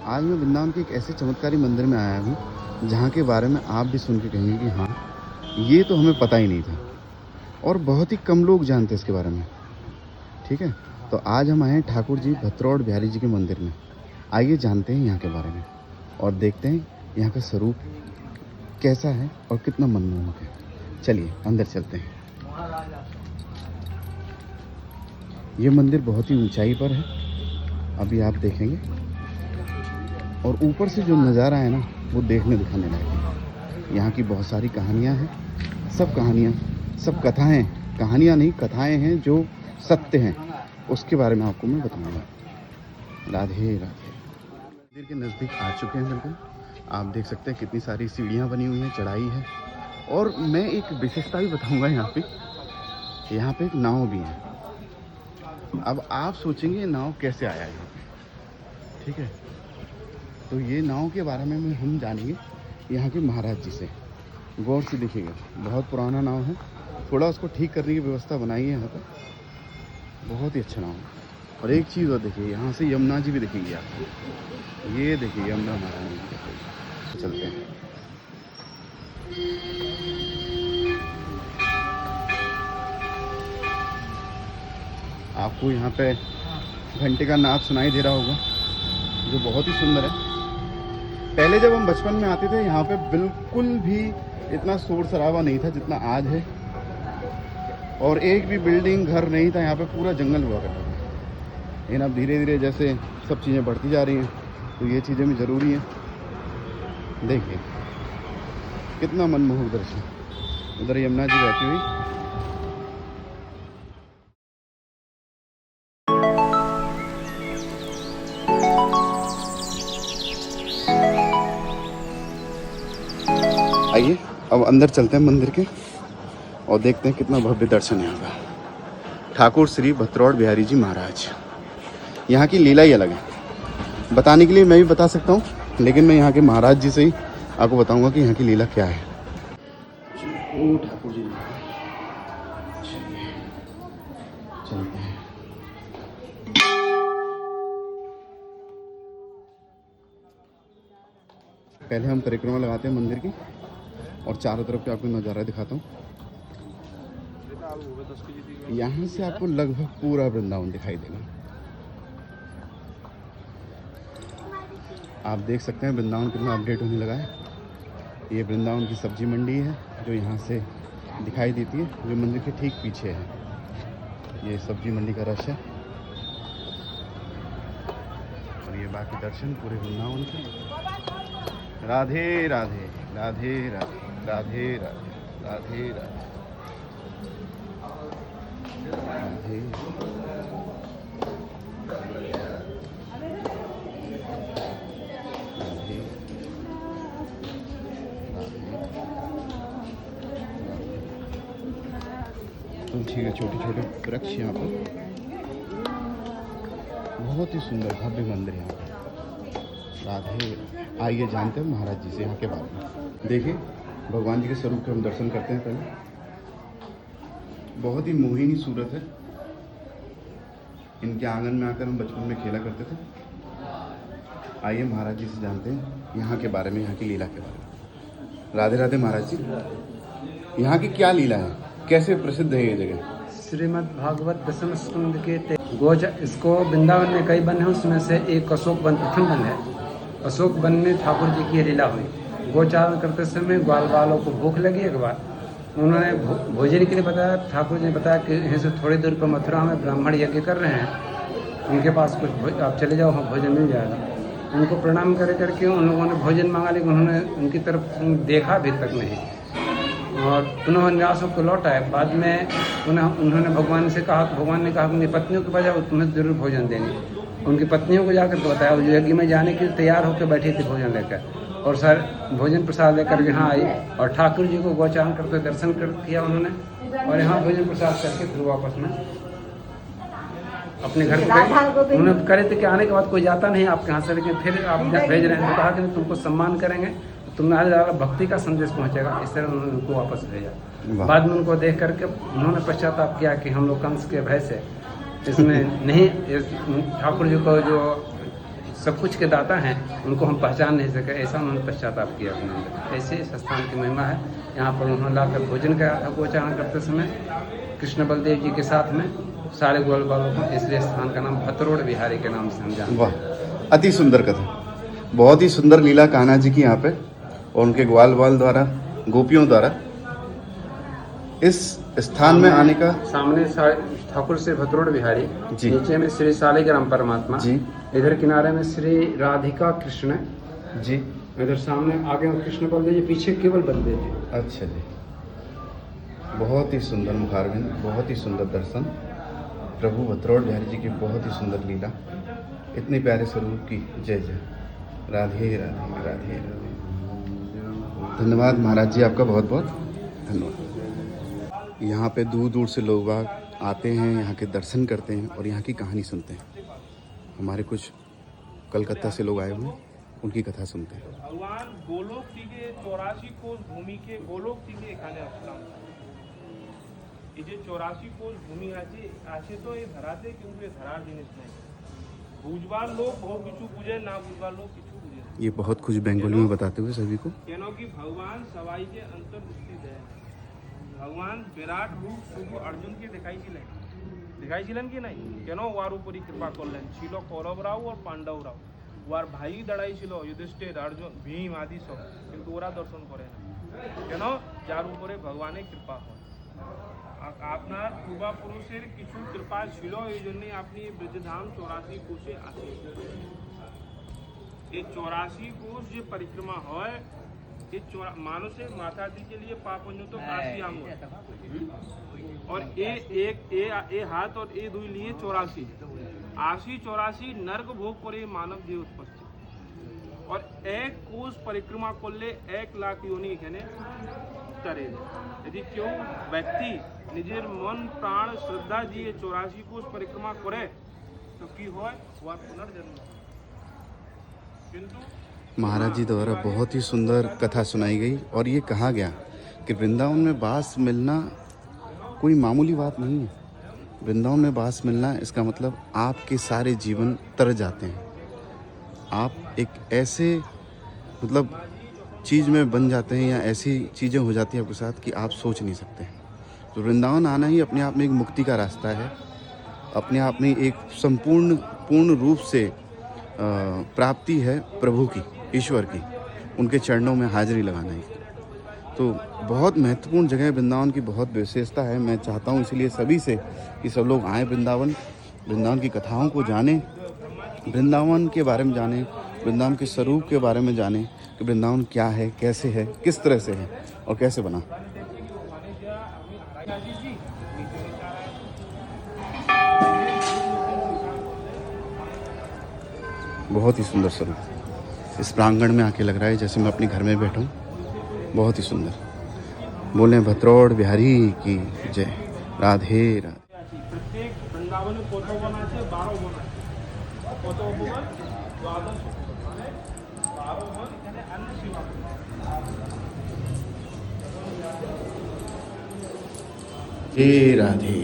आज मैं वृंदावन के एक ऐसे चमत्कारी मंदिर में आया हूँ जहाँ के बारे में आप भी सुन के कहेंगे कि हाँ, ये तो हमें पता ही नहीं था और बहुत ही कम लोग जानते इसके बारे में। ठीक है, तो आज हम आए हैं ठाकुर जी भत्रोड़ बिहारी जी के मंदिर में। आइए जानते हैं यहाँ के बारे में और देखते हैं यहाँ का स्वरूप कैसा है और कितना मनमोहक है। चलिए अंदर चलते हैं। ये मंदिर बहुत ही ऊंचाई पर है, अभी आप देखेंगे, और ऊपर से जो नज़ारा है ना वो देखने दिखाने लायक है। यहाँ की बहुत सारी कहानियाँ हैं, सब कहानियाँ, सब कथाएं, कहानियाँ नहीं कथाएं हैं जो सत्य हैं, उसके बारे में आपको मैं बताऊँगा। राधे राधे। मंदिर के नज़दीक आ चुके हैं। बिल्कुल आप देख सकते हैं कितनी सारी सीढ़ियाँ बनी हुई हैं, चढ़ाई है। और मैं एक विशेषता भी बताऊँगा यहाँ पे एक नाव भी है। अब आप सोचेंगे नाव कैसे आया है, ठीक है, तो ये नाव के बारे में हम जानेंगे यहाँ के महाराज जी से। गौर से देखिएगा, बहुत पुराना नाव है, थोड़ा उसको ठीक करने की व्यवस्था बनाई है यहाँ पर। बहुत ही अच्छा नाव है। और एक चीज़ और देखिए, यहाँ से यमुना जी भी दिखेगी आपको। ये देखिए यमुना महारानी। चलते हैं। आपको यहाँ पे घंटे का नाद सुनाई दे रहा होगा, जो बहुत ही सुंदर है। पहले जब हम बचपन में आते थे यहाँ पे बिल्कुल भी इतना शोर शराबा नहीं था जितना आज है, और एक भी बिल्डिंग घर नहीं था यहाँ पे, पूरा जंगल हुआ करता था। लेकिन अब धीरे धीरे जैसे सब चीज़ें बढ़ती जा रही हैं तो ये चीज़ें भी ज़रूरी हैं। देखिए कितना मनमोहक दृश्य, उधर यमुना जी बैठी हुई। आइए अब अंदर चलते हैं मंदिर के और देखते हैं कितना भव्य दर्शन है यहाँ का। ठाकुर श्री भत्रोड़ बिहारी जी महाराज, यहाँ की लीला ही अलग है। बताने के लिए मैं भी बता सकता हूँ, लेकिन मैं यहाँ के महाराज जी से ही आपको बताऊँगा कि यहाँ की लीला क्या है। ओ ठाकुर जी, चलते हैं। पहले हम परिक्रमा लगाते हैं मंदिर की और चारों तरफ के आपको नज़ारा दिखाता हूँ। यहाँ से आपको लगभग पूरा वृंदावन दिखाई देगा। आप देख सकते हैं वृंदावन कितना अपडेट होने लगा है। ये वृंदावन की सब्जी मंडी है जो यहाँ से दिखाई देती है, जो मंदिर के ठीक पीछे है। ये सब्जी मंडी का रश है और ये बाकी दर्शन पूरे वृंदावन के। राधे राधे राधे राधे राधे राधे राधे राधे राधे। तुलसी के छोटे छोटे वृक्ष यहाँ पर, बहुत ही सुंदर भव्य मंदिर है यहाँ पर। राधे। आइए जानते हैं महाराज जी से यहाँ के बारे में। देखिए भगवान जी के स्वरूप के हम दर्शन करते हैं। पहले बहुत ही मोहिनी सूरत है। इनके आंगन में आकर हम बचपन में खेला करते थे। आइए महाराज जी से जानते हैं यहाँ के बारे में, यहाँ की लीला के बारे में। राधे राधे महाराज जी, यहाँ की क्या लीला है, कैसे प्रसिद्ध है ये जगह? श्रीमद् भागवत दशम स्कंद के इसको वृंदावन में कई वन है, उसमें से एक अशोक वन प्रथम वन है। अशोक वन में ठाकुर जी की लीला हुई। गोचारण करते समय ग्वाल बालों को भूख लगी। एक बार उन्होंने भोजन के लिए बताया। ठाकुर जी ने बताया कि यहीं से थोड़ी दूर पर मथुरा में ब्राह्मण यज्ञ कर रहे हैं, उनके पास कुछ आप चले जाओ, वहाँ भोजन मिल जाएगा। उनको प्रणाम करके उन लोगों ने भोजन मांगा, लेकिन उन्होंने उनकी तरफ देखा भी तक नहीं और पुनः निराश होकर लौट आए। बाद में पुनः उन्होंने भगवान से कहा, भगवान ने कहा उनकी पत्नियों के बजाय तुम्हें जरूर भोजन देंगे। उनकी पत्नियों को जाकर तो बताया, जो यज्ञ में जाने के लिए तैयार होकर बैठी थी भोजन लेकर, और सर भोजन प्रसाद लेकर यहाँ आई और ठाकुर जी को गोचारण करते दर्शन किया उन्होंने, और यहाँ भोजन प्रसाद करके फिर वापस में अपने घर को गए। उन्होंने करे थे कि आने के बाद कोई जाता नहीं आपके यहाँ से, लेकिन फिर आप भेज रहे हैं तो कहा कि तुमको सम्मान करेंगे, तुम्हारे ज़्यादा भक्ति का संदेश पहुँचेगा। इस तरह उन्होंने उनको वापस भेजा। बाद में उनको देख करके उन्होंने पश्चाताप किया कि हम लोग कंस के भय से इसमें नहीं, ठाकुर जी को जो सब कुछ के दाता हैं, उनको हम पहचान नहीं सके, ऐसा उन्होंने पश्चाताप किया अपने अंदर। ऐसे इस स्थान की महिमा है। यहाँ पर उन्होंने लाकर भोजन कराया था गोचारण करते समय कृष्ण बलदेव जी के साथ में सारे ग्वाल बालों को, इसलिए स्थान का नाम भतरोड़ बिहारी के नाम से हम जानते हैं। वाह, अति सुंदर कथा, बहुत ही सुंदर लीला कान्हा जी की यहाँ पे और उनके ग्वाल बाल द्वारा, गोपियों द्वारा इस स्थान में आने का। सामने ठाकुर से भतरोड़ बिहारी जी। नीचे में श्री शालिग्राम परमात्मा जी। इधर किनारे में श्री राधिका कृष्ण जी। इधर सामने आगे कृष्ण बलदेव जी, पीछे केवल बलदेव जी। अच्छा जी, बहुत ही सुंदर मुखारविंद, बहुत ही सुंदर दर्शन, प्रभु भतरोड़ बिहारी जी की बहुत ही सुंदर लीला, इतने प्यारे स्वरूप की जय जय, राधे राधे राधे राधे। धन्यवाद महाराज जी, आपका बहुत बहुत धन्यवाद। यहाँ पे दूर दूर से लोग बाग आते हैं, यहाँ के दर्शन करते हैं और यहाँ की कहानी सुनते हैं। हमारे कुछ कलकत्ता से लोग आए हुए हैं, उनकी कथा सुनते हैं। भगवान गोलोक থেকে 84 কোষ ভূমিকে গোলোক থেকে এখানে আসলাম। এই যে 84 কোষ ভূমি আছে তো এই ধরাতে, কিন্তু এই ধরার জিনিস নাই। বুঝবার লোক বহু কিছু বুঝে, না বুঝবার লোক কিছু বুঝে না। ये बहुत कुछ बंगाली में बताते हुए सभी को। কেন কি ভগবান সবাই যে অন্তর্দৃষ্টি দেয়। ভগবান বিরাট রূপ শুধু অর্জুনকে দেখাইছিলেন কি নাই? কেন ওর উপরই কৃপা করলেন? ছিল কৌরবরাও আর পাণ্ডবরাও, ওর ভাই দাঁড়াই ছিল যুধিষ্ঠির, অর্জুন, ভীম আদি সব, কিন্তু ওরা দর্শন করে না। কেন? যার উপরে ভগবানের কৃপা হয়। আপনার পূর্বপুরুষের কিছু কৃপা ছিল, এই জন্যই আপনি ব্রজধাম 84 কোষে আসেন। এই 84 কোষ যে পরিক্রমা হয়, ये मानुषे माता जी के लिए पापन्यो तो 80 आंगुल और ये हाथ और ये दुई लिए 84 84 नर्क भोग करे मानव जीव उत्पत्ति और एक कोष परिक्रमा करले 1 लाख योनि एखाने करे। यदि क्यों व्यक्ति निजेर मन प्राण श्रद्धा दिए 84 कोष परिक्रमा करे तो की होय वा पुनर्जन्म। किंतु महाराज जी द्वारा बहुत ही सुंदर कथा सुनाई गई और ये कहा गया कि वृंदावन में बास मिलना कोई मामूली बात नहीं है। वृंदावन में बास मिलना इसका मतलब आपके सारे जीवन तर जाते हैं, आप एक ऐसे मतलब चीज़ में बन जाते हैं या ऐसी चीज़ें हो जाती हैं आपके साथ कि आप सोच नहीं सकते हैं। तो वृंदावन आना ही अपने आप में एक मुक्ति का रास्ता है, अपने आप में एक पूर्ण रूप से प्राप्ति है प्रभु की, ईश्वर की, उनके चरणों में हाजिरी लगाना ही। तो बहुत महत्वपूर्ण जगह है वृंदावन की, बहुत विशेषता है। मैं चाहता हूँ इसीलिए सभी से कि सब लोग आएँ वृंदावन की कथाओं को जानें, वृंदावन के बारे में जानें, वृंदावन के स्वरूप के बारे में जानें कि वृंदावन क्या है, कैसे है, किस तरह से है और कैसे बना। बहुत ही सुंदर स्वरूप, इस प्रांगण में आके लग रहा है जैसे मैं अपने घर में बैठा हूँ, बहुत ही सुंदर। बोले भतरोड़ बिहारी की जय, राधे राधे। प्रत्येक वृंदावन कत बन আছে 12 बन আছে, কত বন? দ্বাদশ মানে 12 बन এখানে অন্য সেবা করে। जय राधे।